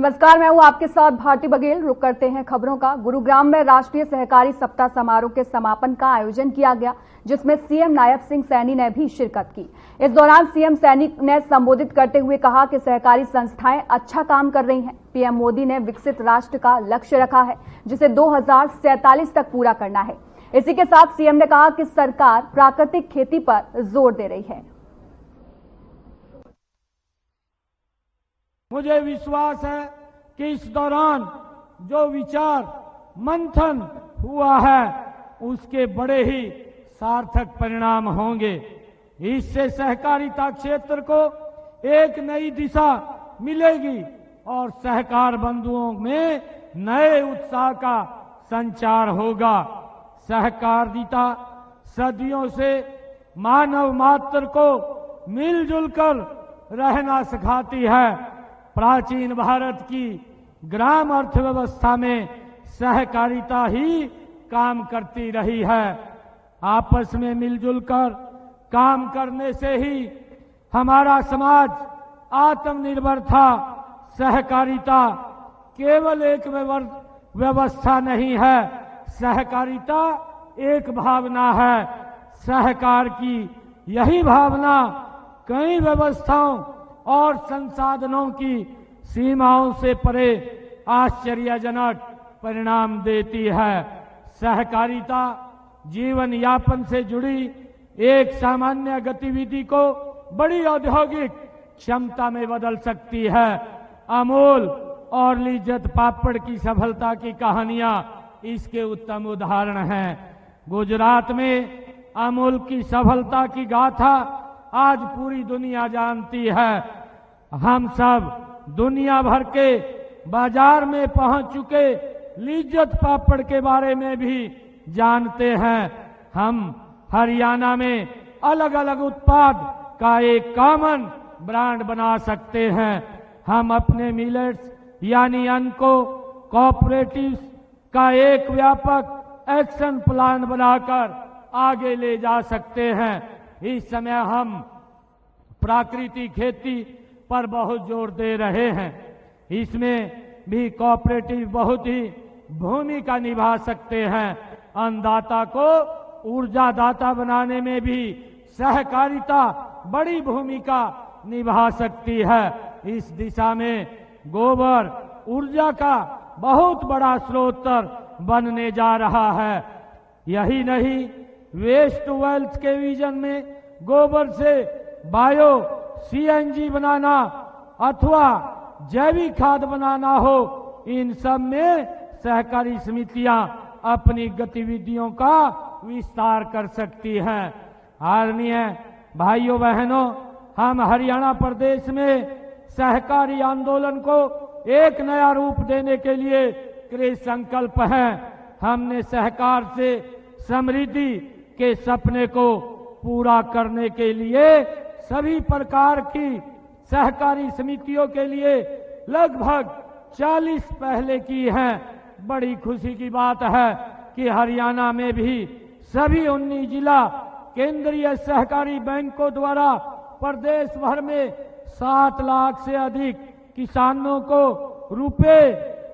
नमस्कार, मैं हूं आपके साथ भारती बघेल। रुक करते हैं खबरों का। गुरुग्राम में राष्ट्रीय सहकारी सप्ताह समारोह के समापन का आयोजन किया गया, जिसमें सीएम नायब सिंह सैनी ने भी शिरकत की। इस दौरान सीएम सैनी ने संबोधित करते हुए कहा कि सहकारी संस्थाएं अच्छा काम कर रही हैं। पीएम मोदी ने विकसित राष्ट्र का लक्ष्य रखा है, जिसे 2047 तक पूरा करना है। इसी के साथ सीएम ने कहा कि सरकार प्राकृतिक खेती पर जोर दे रही है। मुझे विश्वास है कि इस दौरान जो विचार मंथन हुआ है उसके बड़े ही सार्थक परिणाम होंगे। इससे सहकारिता क्षेत्र को एक नई दिशा मिलेगी और सहकार बंधुओं में नए उत्साह का संचार होगा। सहकारिता सदियों से मानव मात्र को मिलजुल कर रहना सिखाती है। प्राचीन भारत की ग्राम अर्थव्यवस्था में सहकारिता ही काम करती रही है। आपस में मिलजुल कर काम करने से ही हमारा समाज आत्मनिर्भर था। सहकारिता केवल एक व्यवस्था नहीं है, सहकारिता एक भावना है। सहकार की यही भावना कई व्यवस्थाओं और संसाधनों की सीमाओं से परे आश्चर्यजनक परिणाम देती है। सहकारिता जीवन यापन से जुड़ी एक सामान्य गतिविधि को बड़ी औद्योगिक क्षमता में बदल सकती है। अमूल और लिज्जत पापड़ की सफलता की कहानियां इसके उत्तम उदाहरण हैं। गुजरात में अमूल की सफलता की गाथा आज पूरी दुनिया जानती है। हम सब दुनिया भर के बाजार में पहुंच चुके लिज्जत पापड़ के बारे में भी जानते हैं। हम हरियाणा में अलग अलग उत्पाद का एक कॉमन ब्रांड बना सकते हैं। हम अपने मिलेट्स यानी अन्न को कोऑपरेटिव्स का एक व्यापक एक्शन प्लान बनाकर आगे ले जा सकते हैं। इस समय हम प्राकृतिक खेती पर बहुत जोर दे रहे हैं। इसमें भी कोऑपरेटिव बहुत ही भूमिका निभा सकते हैं। अन्नदाता को ऊर्जादाता बनाने में भी सहकारिता बड़ी भूमिका निभा सकती है। इस दिशा में गोबर ऊर्जा का बहुत बड़ा स्रोत बनने जा रहा है। यही नहीं, वेस्ट टू वेल्थ के विजन में गोबर से बायो सीएनजी बनाना अथवा जैविक खाद बनाना हो, इन सब में सहकारी समितियां अपनी गतिविधियों का विस्तार कर सकती हैं। आदरणीय भाइयों बहनों, हम हरियाणा प्रदेश में सहकारी आंदोलन को एक नया रूप देने के लिए कृत संकल्प हैं। हमने सहकार से समृद्धि के सपने को पूरा करने के लिए सभी प्रकार की सहकारी समितियों के लिए लगभग 40 पहले की हैं। बड़ी खुशी की बात है कि हरियाणा में भी सभी 19 जिला केंद्रीय सहकारी बैंकों द्वारा प्रदेश भर में 7 लाख से अधिक किसानों को रुपए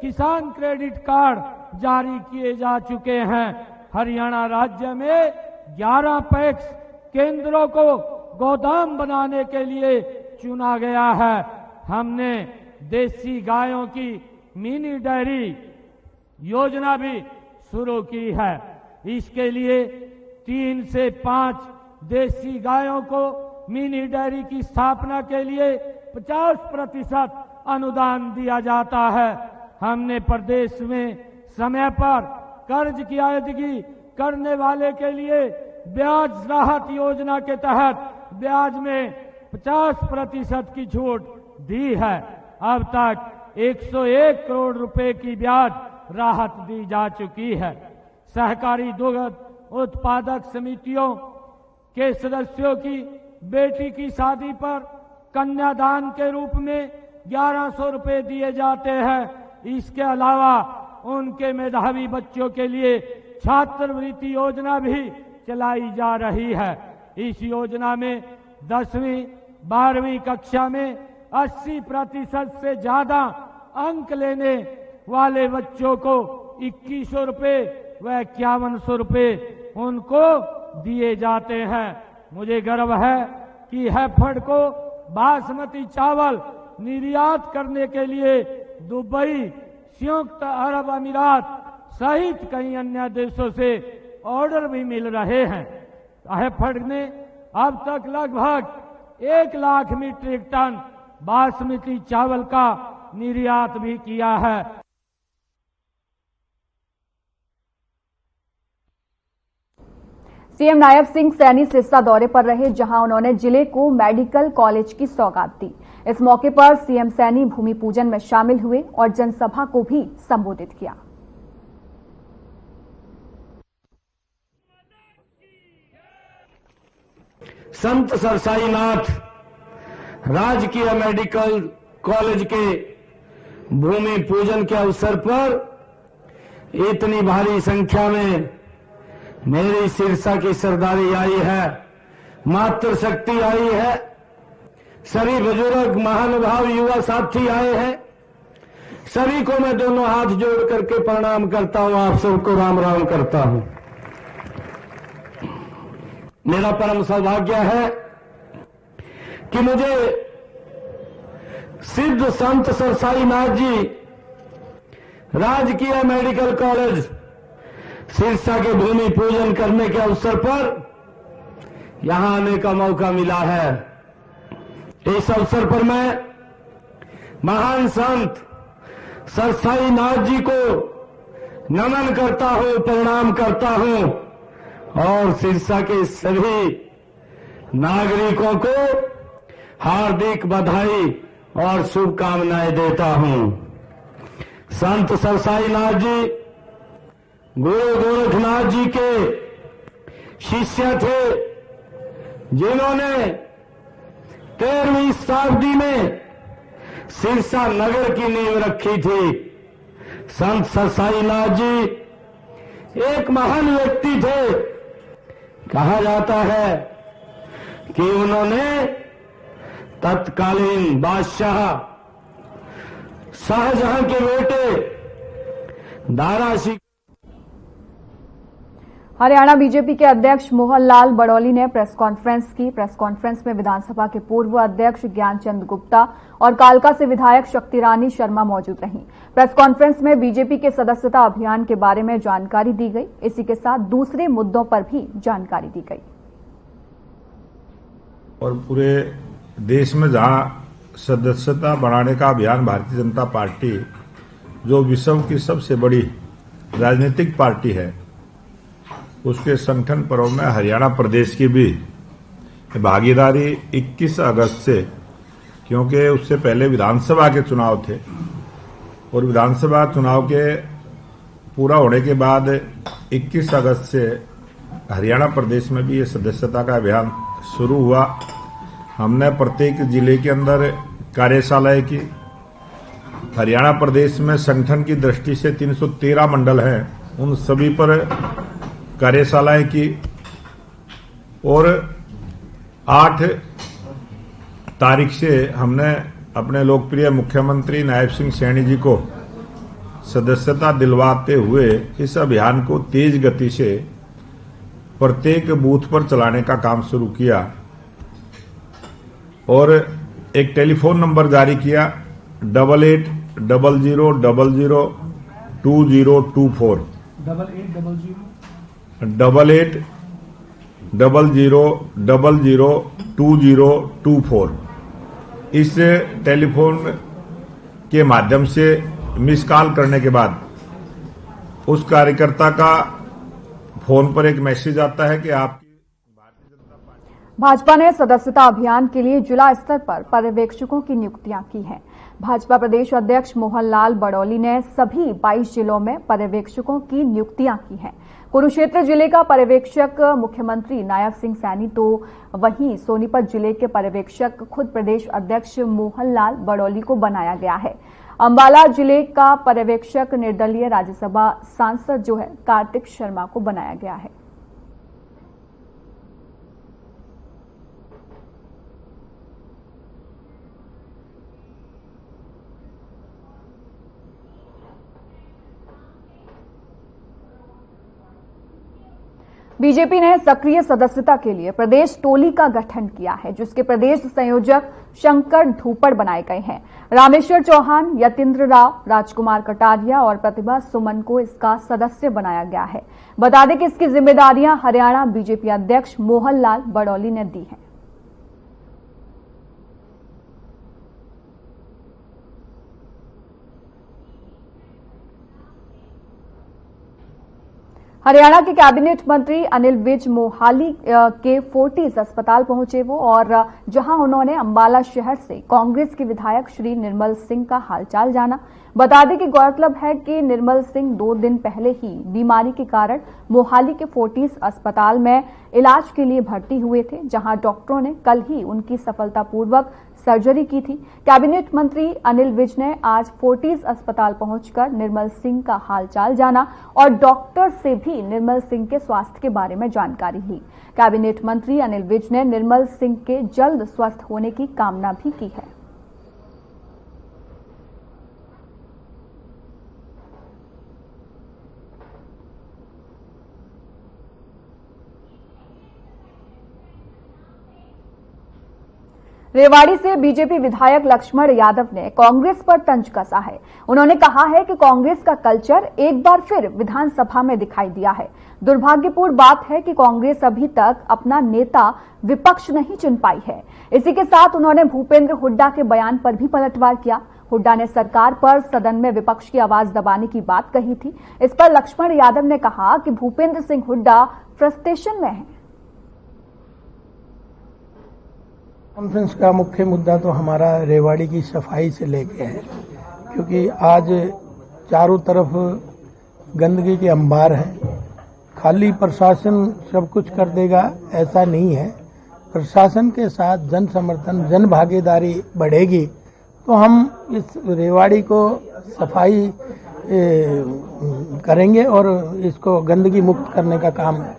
किसान क्रेडिट कार्ड जारी किए जा चुके हैं। हरियाणा राज्य में 11 पैक्स केंद्रों को गोदाम बनाने के लिए चुना गया है। हमने देसी गायों की मिनी डेयरी योजना भी शुरू की है। इसके लिए 3 से 5 देसी गायों को मिनी डेयरी की स्थापना के लिए 50% अनुदान दिया जाता है। हमने प्रदेश में समय पर कर्ज की अदायगी करने वाले के लिए ब्याज राहत योजना के तहत ब्याज में 50% की छूट दी है। अब तक 101 करोड़ रुपए की ब्याज राहत दी जा चुकी है। सहकारी दुग्ध उत्पादक समितियों के सदस्यों की बेटी की शादी पर कन्यादान के रूप में 1100 रुपए दिए जाते हैं। इसके अलावा उनके मेधावी बच्चों के लिए छात्रवृत्ति योजना भी चलाई जा रही है। इस योजना में 10वीं 12वीं कक्षा में 80% से ज्यादा अंक लेने वाले बच्चों को 2100 रुपये व 5100 रुपये उनको दिए जाते हैं। मुझे गर्व है कि हैफेड को बासमती चावल निर्यात करने के लिए दुबई, संयुक्त अरब अमीरात सहित कई अन्य देशों से ऑर्डर भी मिल रहे हैं। हैफेड ने अब तक लगभग 1 लाख मीट्रिक टन बासमती चावल का निर्यात भी किया है। सीएम नायब सिंह सैनी सिरसा दौरे पर रहे, जहां उन्होंने जिले को मेडिकल कॉलेज की सौगात दी। इस मौके पर सीएम सैनी भूमि पूजन में शामिल हुए और जनसभा को भी संबोधित किया। संत सरसाईनाथ राजकीय मेडिकल कॉलेज के भूमि पूजन के अवसर पर इतनी भारी संख्या में मेरी सिरसा की सरदारी आई है, मातृशक्ति आई है, सभी बुजुर्ग महानुभाव युवा साथी आए हैं। सभी को मैं दोनों हाथ जोड़ करके प्रणाम करता हूं, आप सबको राम राम करता हूं। मेरा परम सौभाग्य है कि मुझे सिद्ध संत सरसाईनाथ जी राजकीय मेडिकल कॉलेज सिरसा के भूमि पूजन करने के अवसर पर यहां आने का मौका मिला है। इस अवसर पर मैं महान संत सरसाईनाथ जी को नमन करता हूं, प्रणाम करता हूं और सिरसा के सभी नागरिकों को हार्दिक बधाई और शुभकामनाएं देता हूं। संत सरसाईनाथ जी गुरु गोरखनाथ जी के शिष्य थे, जिन्होंने 13वीं शताब्दी में सिरसा नगर की नींव रखी थी। संत सरसाईनाथ जी एक महान व्यक्ति थे। कहा जाता है कि उन्होंने तत्कालीन बादशाह शाहजहां के बेटे दारा सिंह। हरियाणा बीजेपी के अध्यक्ष मोहन लाल बड़ौली ने प्रेस कॉन्फ्रेंस की। प्रेस कॉन्फ्रेंस में विधानसभा के पूर्व अध्यक्ष ज्ञानचंद गुप्ता और कालका से विधायक शक्तिरानी शर्मा मौजूद रहीं। प्रेस कॉन्फ्रेंस में बीजेपी के सदस्यता अभियान के बारे में जानकारी दी गई। इसी के साथ दूसरे मुद्दों पर भी जानकारी दी गई। और पूरे देश में जहां सदस्यता बढ़ाने का अभियान भारतीय जनता पार्टी, जो विश्व की सबसे बड़ी राजनीतिक पार्टी है, उसके संगठन पर्व में हरियाणा प्रदेश की भी भागीदारी 21 अगस्त से, क्योंकि उससे पहले विधानसभा के चुनाव थे और विधानसभा चुनाव के पूरा होने के बाद 21 अगस्त से हरियाणा प्रदेश में भी ये सदस्यता का अभियान शुरू हुआ। हमने प्रत्येक जिले के अंदर कार्यशालाएं की। हरियाणा प्रदेश में संगठन की दृष्टि से 313 मंडल हैं, उन सभी पर कार्यशालाएं की और 8 तारीख से हमने अपने लोकप्रिय मुख्यमंत्री नायब सिंह सैनी जी को सदस्यता दिलवाते हुए इस अभियान को तेज गति से प्रत्येक बूथ पर चलाने का काम शुरू किया और एक टेलीफोन नंबर जारी किया 8800002024 8800002024। इस टेलीफोन के माध्यम से मिस कॉल करने के बाद उस कार्यकर्ता का फोन पर एक मैसेज आता है कि आपकी भाजपा ने सदस्यता अभियान के लिए जिला स्तर पर पर्यवेक्षकों की नियुक्तियां की हैं। भाजपा प्रदेश अध्यक्ष मोहन लाल बड़ौली ने सभी 22 जिलों में पर्यवेक्षकों की नियुक्तियां की हैं। कुरुक्षेत्र जिले का पर्यवेक्षक मुख्यमंत्री नायब सिंह सैनी, तो वहीं सोनीपत जिले के पर्यवेक्षक खुद प्रदेश अध्यक्ष मोहन लाल बड़ौली को बनाया गया है। अंबाला जिले का पर्यवेक्षक निर्दलीय राज्यसभा सांसद जो है कार्तिक शर्मा को बनाया गया है। बीजेपी ने सक्रिय सदस्यता के लिए प्रदेश टोली का गठन किया है, जिसके प्रदेश संयोजक शंकर धूपड़ बनाए गए हैं। रामेश्वर चौहान, यतीन्द्र राव, राजकुमार कटारिया और प्रतिभा सुमन को इसका सदस्य बनाया गया है। बता दें कि इसकी जिम्मेदारियां हरियाणा बीजेपी अध्यक्ष मोहन लाल बड़ौली ने दी हैं। हरियाणा के कैबिनेट मंत्री अनिल विज मोहाली के फोर्टिस अस्पताल पहुंचे वो, और जहां उन्होंने अंबाला शहर से कांग्रेस के विधायक श्री निर्मल सिंह का हालचाल जाना। बता दें कि गौरतलब है कि निर्मल सिंह 2 दिन पहले ही बीमारी के कारण मोहाली के फोर्टिस अस्पताल में इलाज के लिए भर्ती हुए थे, जहां डॉक्टरों ने कल ही उनकी सफलतापूर्वक सर्जरी की थी। कैबिनेट मंत्री अनिल विज ने आज फोर्टिस अस्पताल पहुंचकर निर्मल सिंह का हालचाल जाना और डॉक्टर से भी निर्मल सिंह के स्वास्थ्य के बारे में जानकारी ली। कैबिनेट मंत्री अनिल विज ने निर्मल सिंह के जल्द स्वस्थ होने की कामना भी की है। रेवाड़ी से बीजेपी विधायक लक्ष्मण यादव ने कांग्रेस पर तंज कसा है। उन्होंने कहा है कि कांग्रेस का कल्चर एक बार फिर विधानसभा में दिखाई दिया है। दुर्भाग्यपूर्ण बात है कि कांग्रेस अभी तक अपना नेता विपक्ष नहीं चुन पाई है। इसी के साथ उन्होंने भूपेंद्र हुड्डा के बयान पर भी पलटवार किया। हुड्डा ने सरकार पर सदन में विपक्ष की आवाज दबाने की बात कही थी। इस पर लक्ष्मण यादव ने कहा कि भूपेंद्र सिंह हुड्डा फ्रस्ट्रेशन में है। कॉन्फ्रेंस का मुख्य मुद्दा तो हमारा रेवाड़ी की सफाई से लेके है, क्योंकि आज चारों तरफ गंदगी के अंबार हैं। खाली प्रशासन सब कुछ कर देगा ऐसा नहीं है। प्रशासन के साथ जन समर्थन, जन भागीदारी बढ़ेगी तो हम इस रेवाड़ी को सफाई करेंगे और इसको गंदगी मुक्त करने का काम है।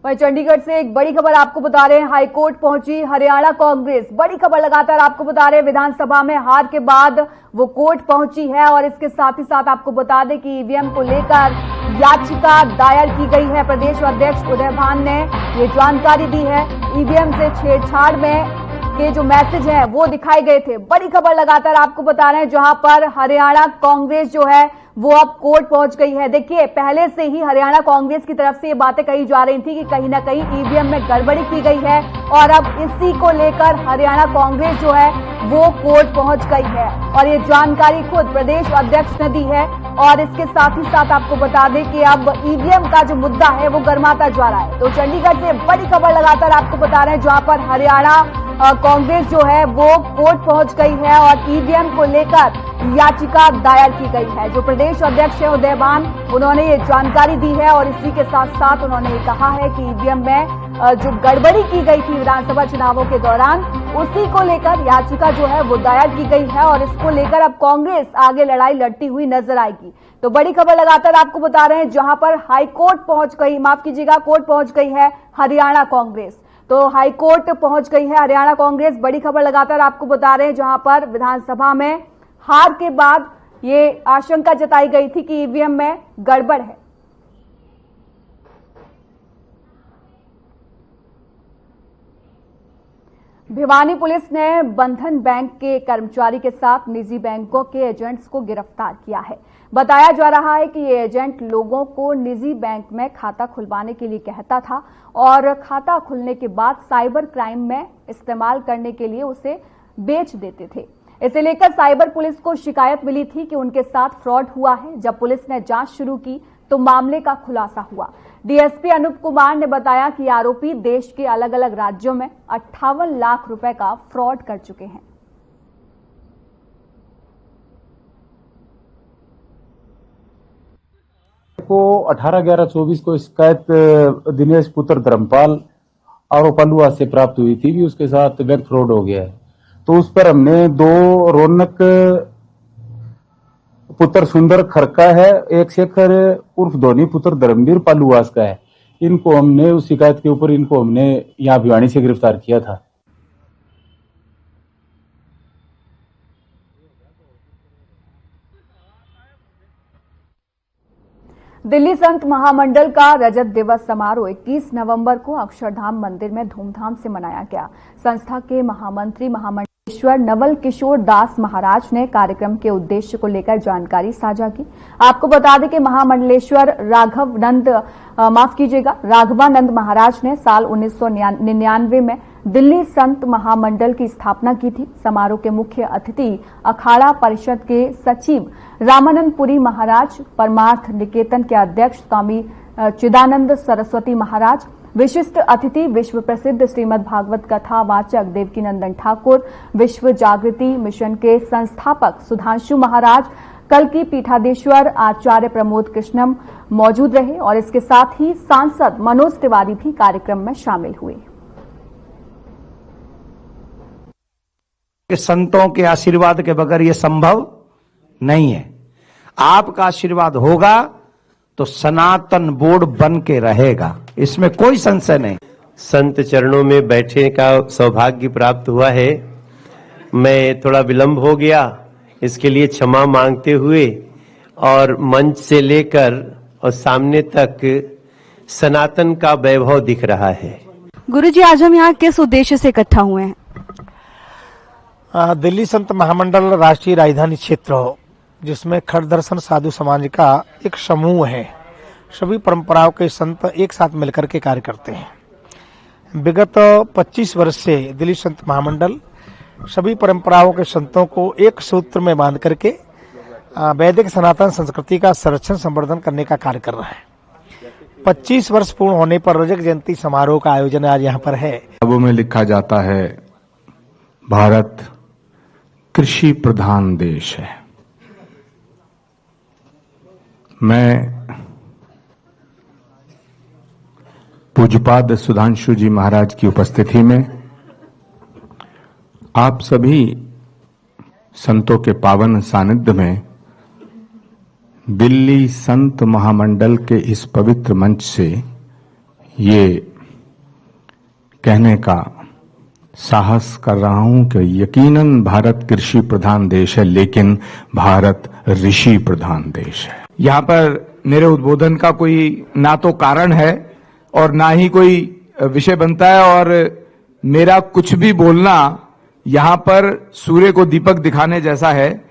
वहीं चंडीगढ़ से एक बड़ी खबर आपको बता रहे हैं, हाईकोर्ट पहुंची हरियाणा कांग्रेस। बड़ी खबर लगातार आपको बता रहे हैं, विधानसभा में हार के बाद वो कोर्ट पहुंची है और इसके साथ ही साथ आपको बता दें कि ईवीएम को लेकर याचिका दायर की गई है। प्रदेश अध्यक्ष उदय भान ने ये जानकारी दी है। ईवीएम से छेड़छाड़ में के जो मैसेज है वो दिखाए गए थे। बड़ी खबर लगातार आपको बता रहे हैं, जहां पर हरियाणा कांग्रेस जो है वो अब कोर्ट पहुंच गई है। देखिए, पहले से ही हरियाणा कांग्रेस की तरफ से ये बातें कही जा रही थी कि कहीं ना कहीं ईवीएम में गड़बड़ी की गई है, और अब इसी को लेकर हरियाणा कांग्रेस जो है वो कोर्ट पहुंच गई है और ये जानकारी खुद प्रदेश अध्यक्ष ने दी है। और इसके साथ ही साथ आपको बता दें कि अब ईवीएम का जो मुद्दा है वो गर्माता जा रहा है। तो चंडीगढ़ से बड़ी खबर लगातार आपको बता रहे हैं, जहां पर हरियाणा कांग्रेस जो है वो कोर्ट पहुंच गई है और ईवीएम को लेकर याचिका दायर की गई है। जो प्रदेश अध्यक्ष है उदय भान, उन्होंने ये जानकारी दी है और इसी के साथ साथ उन्होंने ये कहा है कि ईवीएम में जो गड़बड़ी की गई थी विधानसभा चुनावों के दौरान, उसी को लेकर याचिका जो है वो दायर की गई है और इसको लेकर अब कांग्रेस आगे लड़ाई लड़ती हुई नजर आएगी। तो बड़ी खबर लगातार आपको बता रहे हैं, जहां पर हाईकोर्ट पहुंच गई, माफ कीजिएगा, कोर्ट पहुंच गई है हरियाणा कांग्रेस। तो हाईकोर्ट पहुंच गई है हरियाणा कांग्रेस। बड़ी खबर लगातार आपको बता रहे हैं, जहां पर विधानसभा में हार के बाद ये आशंका जताई गई थी कि ईवीएम में गड़बड़ है। भिवानी पुलिस ने बंधन बैंक के कर्मचारी के साथ निजी बैंकों के एजेंट्स को गिरफ्तार किया है। बताया जा रहा है कि ये एजेंट लोगों को निजी बैंक में खाता खुलवाने के लिए कहता था और खाता खुलने के बाद साइबर क्राइम में इस्तेमाल करने के लिए उसे बेच देते थे। इसे लेकर साइबर पुलिस को शिकायत मिली थी कि उनके साथ फ्रॉड हुआ है। जब पुलिस ने जांच शुरू की तो मामले का खुलासा हुआ। डीएसपी अनूप कुमार ने बताया कि आरोपी देश के अलग अलग राज्यों में 58 लाख रुपए का फ्रॉड कर चुके हैं। को 18/11/24 को शिकायत दिनेश पुत्र धर्मपाल और पलुआ से प्राप्त हुई थी कि उसके साथ बैंक फ्रॉड हो गया है। तो उस पर हमने 2 रौनक पुत्र सुंदर खरका है, एक शेखर उर्फ धोनी पुत्र धर्मवीर पालुवास का है। इनको हमने उस शिकायत के ऊपर इनको हमने यहाँ भिवानी से गिरफ्तार किया था। दिल्ली संत महामंडल का रजत दिवस समारोह 21 नवंबर को अक्षरधाम मंदिर में धूमधाम से मनाया गया। संस्था के महामंत्री महामंडलेश्वर नवल किशोर दास महाराज ने कार्यक्रम के उद्देश्य को लेकर जानकारी साझा की। आपको बता दें कि महामंडलेश्वर राघवानंद महाराज ने साल 1999 में दिल्ली संत महामंडल की स्थापना की थी। समारोह के मुख्य अतिथि अखाड़ा परिषद के सचिव रामानंद पुरी महाराज, परमार्थ निकेतन के अध्यक्ष स्वामी चिदानंद सरस्वती महाराज, विशिष्ट अतिथि विश्व प्रसिद्ध श्रीमद् भागवत कथा वाचक देवकीनंदन ठाकुर, विश्व जागृति मिशन के संस्थापक सुधांशु महाराज, कल की पीठाधीश्वर आचार्य प्रमोद कृष्णम मौजूद रहे और इसके साथ ही सांसद मनोज तिवारी भी कार्यक्रम में शामिल हुए। संतों के आशीर्वाद के बगैर यह संभव नहीं है। आपका आशीर्वाद होगा तो सनातन बोर्ड बन के रहेगा, इसमें कोई संशय नहीं। संत चरणों में बैठने का सौभाग्य प्राप्त हुआ है। मैं थोड़ा विलंब हो गया, इसके लिए क्षमा मांगते हुए, और मंच से लेकर और सामने तक सनातन का वैभव दिख रहा है। गुरुजी, आज हम यहाँ किस उद्देश्य से इकट्ठा हुए हैं? दिल्ली संत महामंडल राष्ट्रीय राजधानी क्षेत्र, जिसमें खड़ दर्शन साधु समाज का एक समूह है। सभी परंपराओं के संत एक साथ मिलकर के कार्य करते हैं। विगत 25 वर्ष से दिल्ली संत महामंडल सभी परंपराओं के संतों को एक सूत्र में बांध करके वैदिक सनातन संस्कृति का संरक्षण संवर्धन करने का कार्य कर रहा है। 25 वर्ष पूर्ण होने पर रजत जयंती समारोह का आयोजन आज यहाँ पर है। किताबों में लिखा जाता है, भारत कृषि प्रधान देश है। मैं पूज्यपाद सुधांशु जी महाराज की उपस्थिति में आप सभी संतों के पावन सानिध्य में दिल्ली संत महामंडल के इस पवित्र मंच से ये कहने का साहस कर रहा हूं कि यकीनन भारत कृषि प्रधान देश है, लेकिन भारत ऋषि प्रधान देश है। यहाँ पर मेरे उद्बोधन का कोई ना तो कारण है और ना ही कोई विषय बनता है, और मेरा कुछ भी बोलना यहाँ पर सूर्य को दीपक दिखाने जैसा है।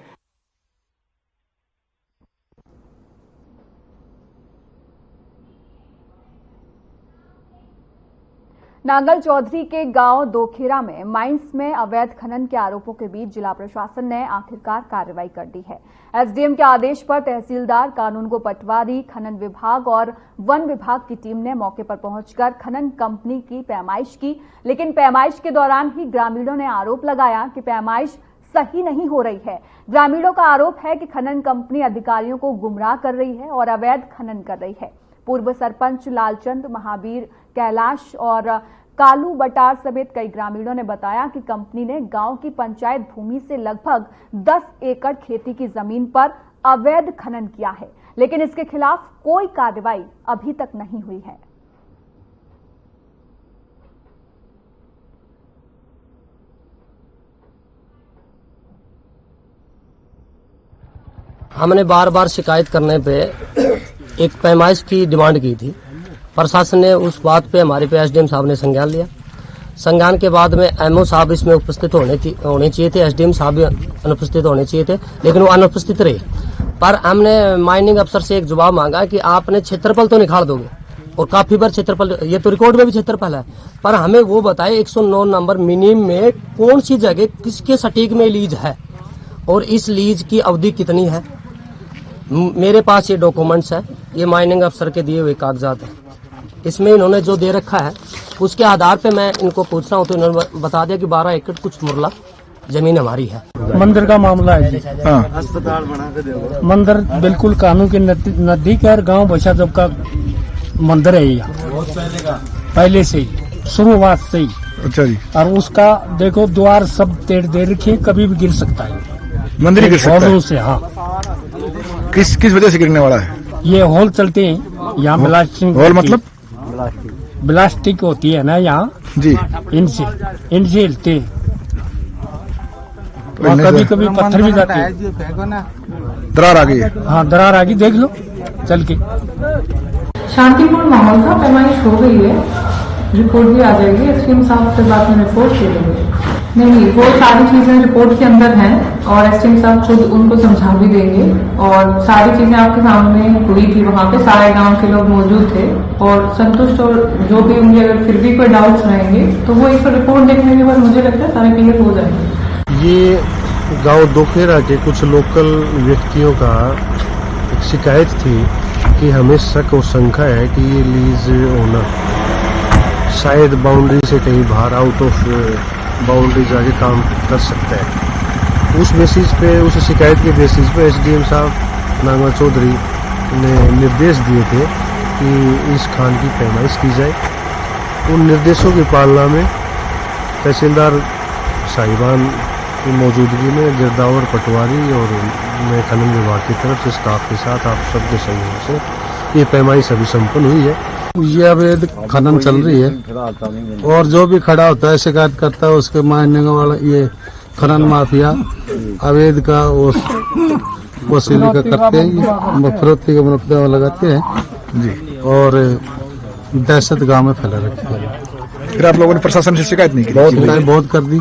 नांगल चौधरी के गांव दोखेरा में माइंस में अवैध खनन के आरोपों के बीच जिला प्रशासन ने आखिरकार कार्रवाई कर दी है। एसडीएम के आदेश पर तहसीलदार कानूनगो पटवारी, खनन विभाग और वन विभाग की टीम ने मौके पर पहुंचकर खनन कंपनी की पैमाइश की, लेकिन पैमाइश के दौरान ही ग्रामीणों ने आरोप लगाया कि पैमाइश सही नहीं हो रही है। ग्रामीणों का आरोप है कि खनन कंपनी अधिकारियों को गुमराह कर रही है और अवैध खनन कर रही है। पूर्व सरपंच लालचंद, महावीर, कैलाश और कालू बटार समेत कई ग्रामीणों ने बताया कि कंपनी ने गांव की पंचायत भूमि से लगभग 10 एकड़ खेती की जमीन पर अवैध खनन किया है, लेकिन इसके खिलाफ कोई कार्रवाई अभी तक नहीं हुई है। हमने बार बार शिकायत करने पे एक पैमाइश की डिमांड की थी। प्रशासन ने उस बात पे हमारे पे एसडीएम साहब ने संज्ञान लिया। संज्ञान के बाद में एमओ साहब इसमें उपस्थित होने चाहिए थे, एसडीएम साहब भी अनुपस्थित होने चाहिए थे, लेकिन वो अनुपस्थित रहे। पर हमने माइनिंग अफसर से एक जवाब मांगा कि आपने क्षेत्रफल तो निकाल दोगे, और काफी बार क्षेत्रफल, ये तो रिकॉर्ड में भी क्षेत्रफल है, पर हमें वो बताए 109 नंबर मिनिम में कौन सी जगह किसके सटीक में लीज है और इस लीज की अवधि कितनी है। मेरे पास ये डॉक्यूमेंट्स है, ये माइनिंग अफसर के दिए हुए कागजात है। इसमें इन्होंने जो दे रखा है उसके आधार पे मैं इनको पूछ रहा हूँ, तो इन्होंने बता दिया कि 12 एकड़ कुछ मुरला जमीन हमारी है। मंदिर का मामला है जी। अस्पताल बना के दो। मंदिर बिल्कुल कानून के नजदीक है, गांव बशादब का मंदिर है यहाँ, पहले से ही, शुरुआत से ही। अच्छा जी। और उसका देखो द्वार सब तेड़ दे रखी है, कभी भी गिर सकता है, मंदिर गिर सकता है से। हाँ, किस वजह से गिरने वाला है? ये होल चलते हैं यहाँ, ब्लास्टिंग। होल मतलब ब्लास्टिक होती है ना यहाँ जी, इनसे हिलते। कभी कभी पत्थर भी जाते हैं। दरार आ गई है। हाँ, दरार आ गई, देख लो चल के। शांतिपूर्ण माहौल था, पैमाइश हो गई है, रिपोर्ट भी आ जाएगी। एसडीएम साहब से बाद में रिपोर्ट दे देंगे। नहीं, वो सारी चीजें रिपोर्ट के अंदर हैं और एसडीएम साहब खुद उनको समझा भी देंगे और सारी चीजें आपके सामने हुई थी। वहाँ पे सारे गांव के लोग मौजूद थे और संतुष्ट, और जो भी होंगे, अगर फिर भी कोई डाउट्स रहेंगे तो वो एक रिपोर्ट देखने के बाद मुझे लगता है सारे क्लियर हो जाएंगे। ये गांव दोखेरा के कुछ लोकल व्यक्तियों का एक शिकायत थी कि हमें शक और शंका है कि ये लीज ओनर शायद बाउंड्री से कहीं बाहर आउट ऑफ बाउंड्री जाके काम कर सकता है। उस बेसिस पे, उस शिकायत के बेसिस पे एसडीएम साहब नांगा चौधरी ने निर्देश दिए थे कि इस खान की पैमाइश की जाए। उन निर्देशों की पालना में तहसीलदार साहिबान की मौजूदगी में गिरदावर पटवारी और मैं खनन विभाग की तरफ से स्टाफ के साथ आप सबके सहयोग से ये पैमाइश अभी संपन्न हुई है। ये अवैध खनन चल रही है और जो भी खड़ा होता है शिकायत करता है उसके मानने वाला ये खनन माफिया अवैध का वसूली का करते हैं, फरोख्ती का मुनाफा लगाते हैं जी, और दहशत गांव में फैला रखी है। फिर आप लोगों ने प्रशासन से शिकायत नहीं की? बहुत कर दी,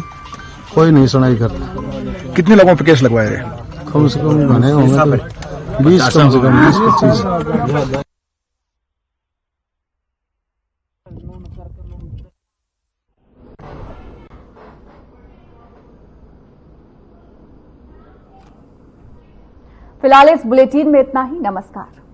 कोई नहीं सुनाई करता। कितने लोगों पे केस लगवाए रहे? कम से कम घने होंगे 20, कम से कम 20-25। फिलहाल इस बुलेटिन में इतना ही। नमस्कार।